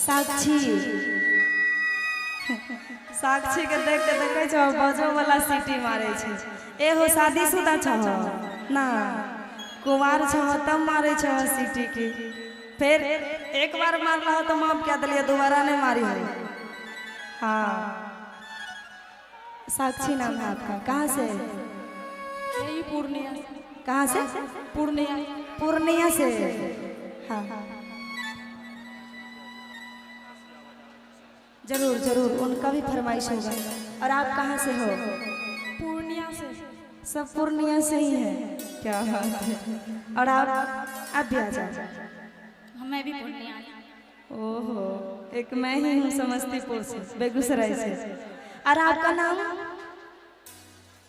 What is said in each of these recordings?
साक्षी साक्षी के देख के देखे छो बजो वाला सीटी मारे छे। ए हो शादीशुदा छो ना कुमार छो तब मारे छो सीटी की। फिर एक बार मारला हो तो माफ क्या दिलिए, दोबारा नहीं मारी हो। हाँ साक्षी नाम है आपका, कहाँ से? यही पूर्णिया। कहाँ से? पूर्णिया। पूर्णिया से। हाँ जरूर जरूर, उनका भी फरमाइश होगा। और आप कहाँ से हो? पूर्णिया से। सब पूर्णिया से ही है, क्या बात है। और आप भी आ जाओ। हमें भी पूर्णिया। ओहो, एक मैं ही हूँ समस्तीपुर से, बेगूसराय से। और आपका नाम?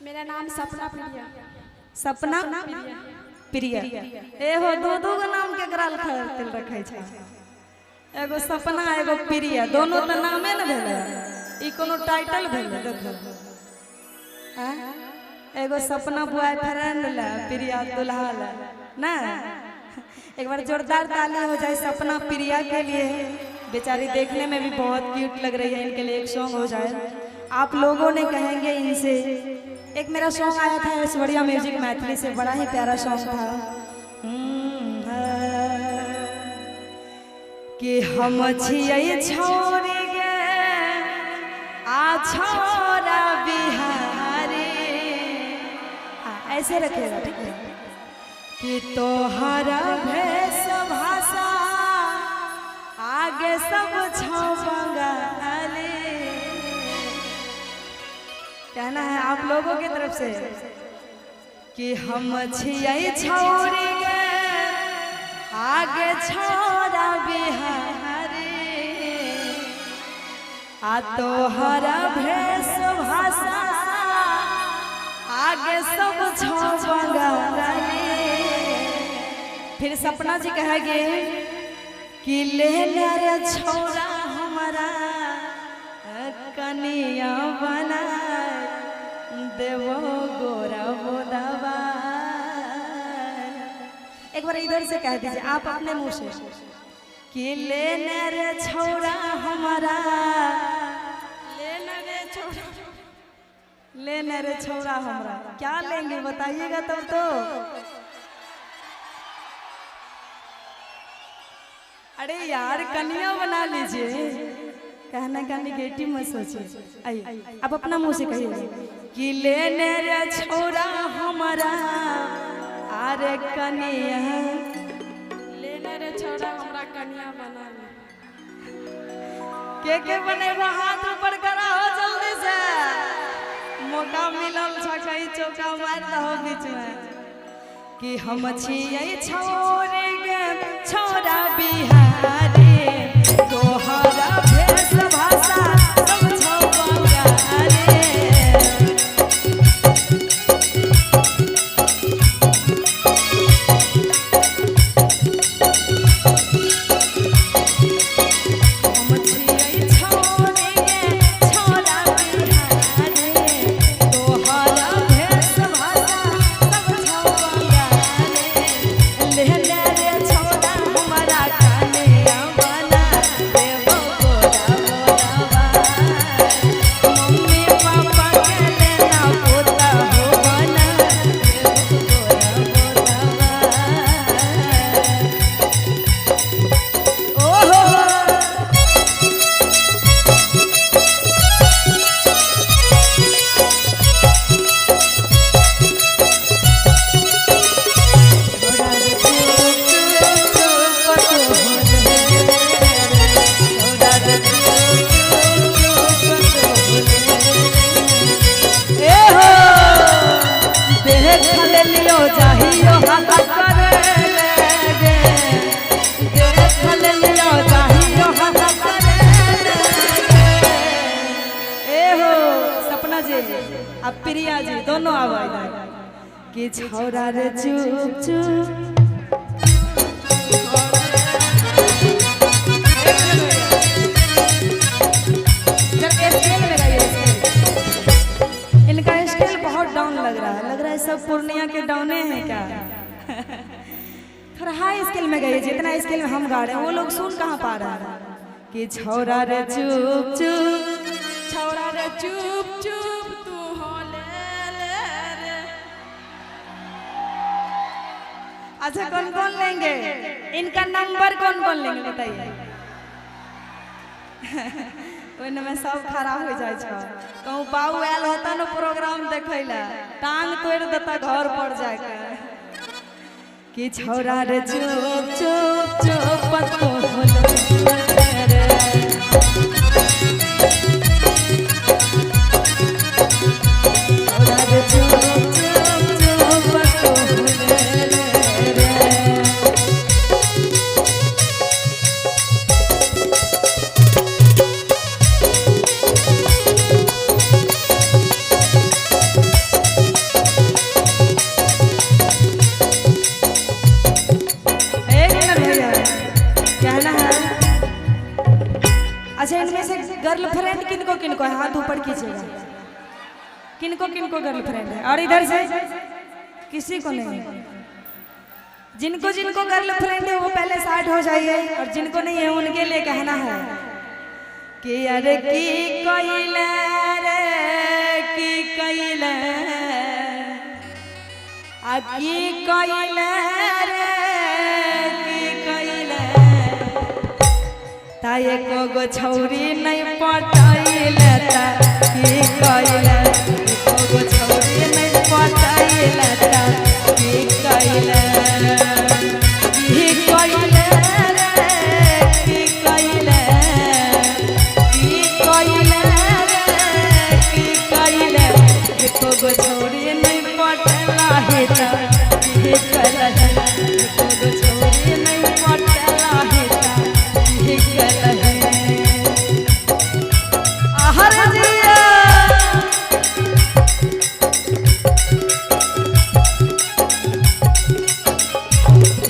मेरा नाम सपना प्रिया। सपना प्रिया। ए हो दो दो का नाम के कराल खतिल रखे छे, एगो सपना एगो प्रिया, दोनों तो नामे न भेले, ई कोनो टाइटल भेले। देखो हां, एगो सपना बॉयफ्रेंड ला, प्रिया दुल्हा ला ना। एक बार जोरदार ताली हो जाए सपना प्रिया के लिए। बेचारी देखने में भी बहुत क्यूट लग रही है, इनके लिए एक सॉन्ग हो जाए। आप लोगों ने कहेंगे इनसे, एक मेरा सॉन्ग आया था ऐश्वर्या म्यूजिक मैथिली से, बड़ा ही प्यारा सॉन्ग था कि हम छियै छोरी गे आ छोरा बिहारी। हाँ ऐसे रखेगा, ठीक है। कि तोहरा भेष भाषा आगे सब छौ बंगाली। कहना है आप लोगों की तरफ से कि हम छियै छोरी गे आगे छोरा बिहारी। आ तोहरा भेष भाषा आगे सब छौ बंगाली। फिर सपना जी कहेंगे कि ले रे छोरा हमारा कनिया बना देवो गोरा बोदावा। एक बार इधर से कह दीजिए आप अपने मुंह से कि लेने रे छोरा हमारा, लेना रे छोरा, लेने रे छोरा हमारा। क्या लेंगे बताइएगा तब तो। अरे यार कन्या बना लीजिए, कहना का निगेटिव मत सोचिए। आइए अब अपना मुंह से कहिए कि लेने रे छोरा हमारा अरे कन्या। लेना रे छोरा हमरा कन्या बना ले। के बनेगा हाथ ऊपर करा हो जल्दी से, मौका मिलल छकई चौका मार दहो बीच में। कि हम छियै छोरे गे छोरा बिहारी, तोहरा भेष भाषा सब छौ बंगाली। अब प्रिया जी दोनों आवाज कि छोरा रे चुप चुप। इनका स्केल बहुत डाउन लग रहा है सब पूर्णिया के डाउने हैं क्या। थोड़ा हाई स्केल में गई, जितना स्केल में हम गा रहे हैं वो लोग सुन कहाँ पा रहे हैं। कि छौरा रे चुप चुप छौरा रे चुप चुप तू हो ले रे। अच्छा कौन कौन लेंगे इनका नंबर कौन कौन लेंगे बताइए। ओने में सब खराब हो जाए छ कहूँ बाऊ आयल होता न प्रोग्राम देखे ला टांग तोड़ देता घर पर जाके कि छौरा रे चुप चुप चुप पतो रे छौरा रे चुप चुप चुप पतो रे अच्छा इनमें से गर्लफ्रेंड किनको है हाथ ऊपर कीजिएगा किनको गर्लफ्रेंड है और इधर से किसी को नहीं। जिनको जिनको गर्लफ्रेंड है वो पहले साइड हो जाइए और जिनको नहीं है उनके लिए कहना है कि अरे की कइले रे की कइले आ की कइले रे की कइले ता एको गो छौरी नहीं पटाइले ता की कइले एको गो छौरी नहीं पटाइले ता की कइले की कइले रे की कइले की कइले रे की कइले एको गो छौरी नहीं पटला हे ता की कइले एको गो छौरी नहीं पटला हे ता की कइले आहर जिया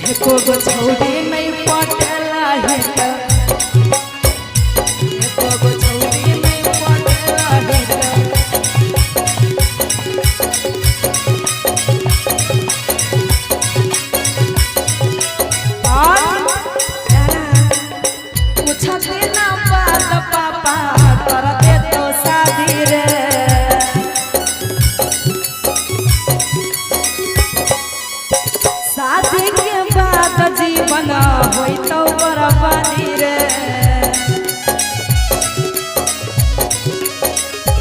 एको गो छौरी नहीं पटला हे ता एको गो छौरी नहीं पटला हे ता ना बात पापा कर दे तो शादी रे शादी के बाद जीवन होई तो बर्बादी रे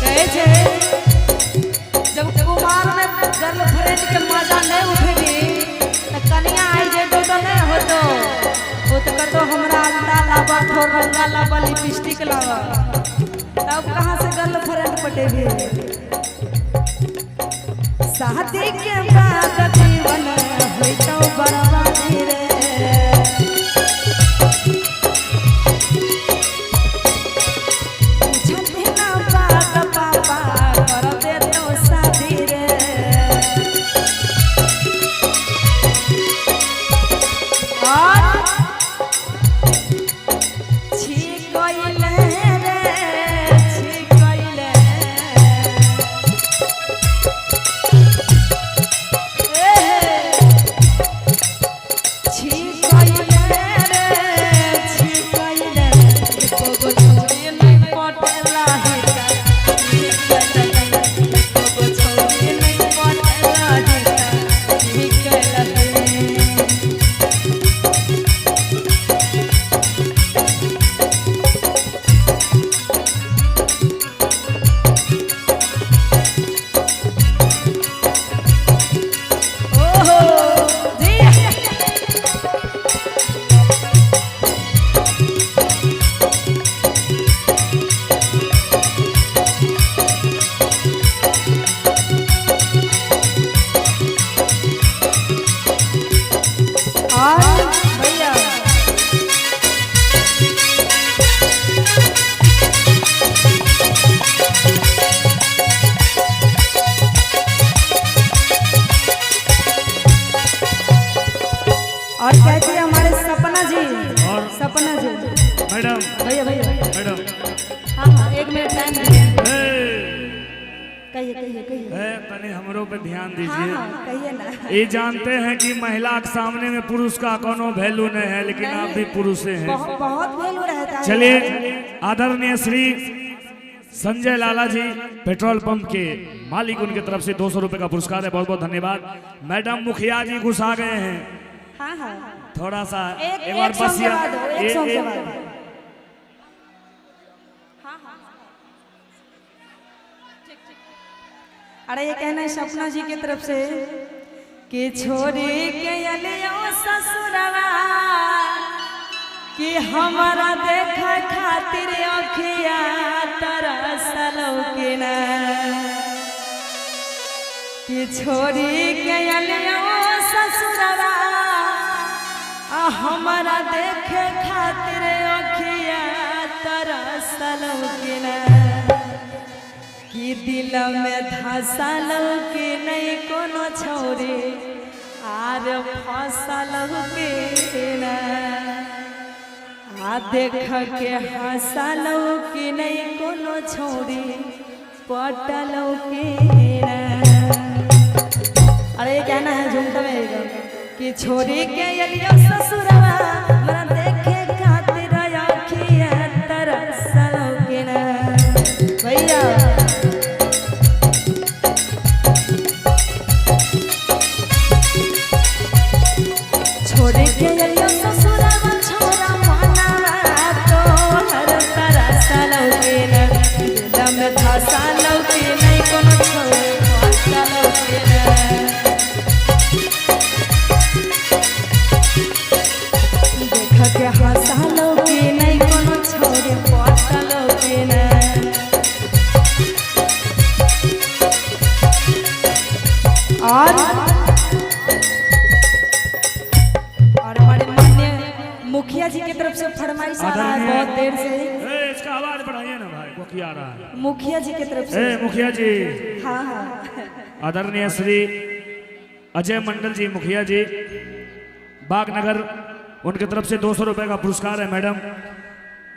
कहे छे जब कुमार में गर्लफ्रेंड के मजा नहीं उठेगी तो कन्या आई जे तो नहीं होतो वो तो कर दो हमरा अंडा लावा ठोर रंगा लावा लिपस्टिक लावा तब कहाँ से गर्लफ्रेंड पटेगी। शादी के बाद जीवन होई तो बर्बादी रे पूछती ना बात पापा कर दे तो शादी रे और कहिए कहिए कहिए। तने हमरो पे ध्यान हाँ दीजिए। हाँ कहिए ना। ये जानते हैं कि महिला के सामने में पुरुष का कोनो वैल्यू नहीं है, लेकिन आप भी पुरुष हैं। बहुत वैल्यू रहता है। चलिए, आदरणीय श्री संजय लाला जी पेट्रोल पंप के मालिक, उनके तरफ से 200 रुपए का पुरस्कार है। बहुत बहुत धन्यवाद। मैडम मुखिया जी घुस आ गए हैं। हाँ हाँ थोड़ा सा एक बार सॉन्ग बस के बाद हो, एक सॉन्ग के बाद। अरे ये कहना है सपना जी की तरफ से कि छोड़ी के अलियो ससुरवा कि हमारा देखा खातिर अखिया तरसलो के ना, कि छोड़ी के अलियो ससुरवा हमारा देखे खातिर अखिया तरसलो के ना, कि दिल में धसल के नहीं कोनो छोरी आर फसल के ना, आ देख के हंसल के नहीं कोनो छोरी पटल के ना। अरे कहना है झुमका में कि छोरी के अलियो ससुरवा हमरा देखे खातिर अखिया तरसल के ना। भैया छोड़ के अलियो ससुरवा छोरा माना तो हर तरसल के ना, दिल में धसल के नहीं कोनो छोरे फसल के ना, देख के हंसल के नहीं कोनो छोरे फसल के ना। और हमारे माननीय मुखिया जी की तरफ से फरमाइश आ रहा है बहुत देर से। इसका आवाज बढ़ाइए ना भाई, वो क्या आ रहा है। मुखिया जी की तरफ से। मुखिया जी, हाँ हाँ आदरणीय श्री अजय मंडल जी मुखिया जी बागनगर, उनकी तरफ से 200 रुपए का पुरस्कार है। मैडम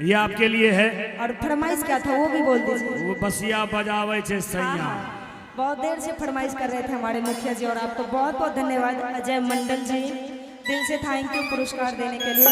ये आपके लिए है। और फरमाइश क्या था वो भी बोल दीजिए। वो बसिया बजावे छे सैया। बहुत देर से फरमाइश कर रहे थे हमारे मुखिया जी, और आपको बहुत बहुत धन्यवाद अजय मंडल जी, दिल से थैंक यू पुरस्कार देने के लिए।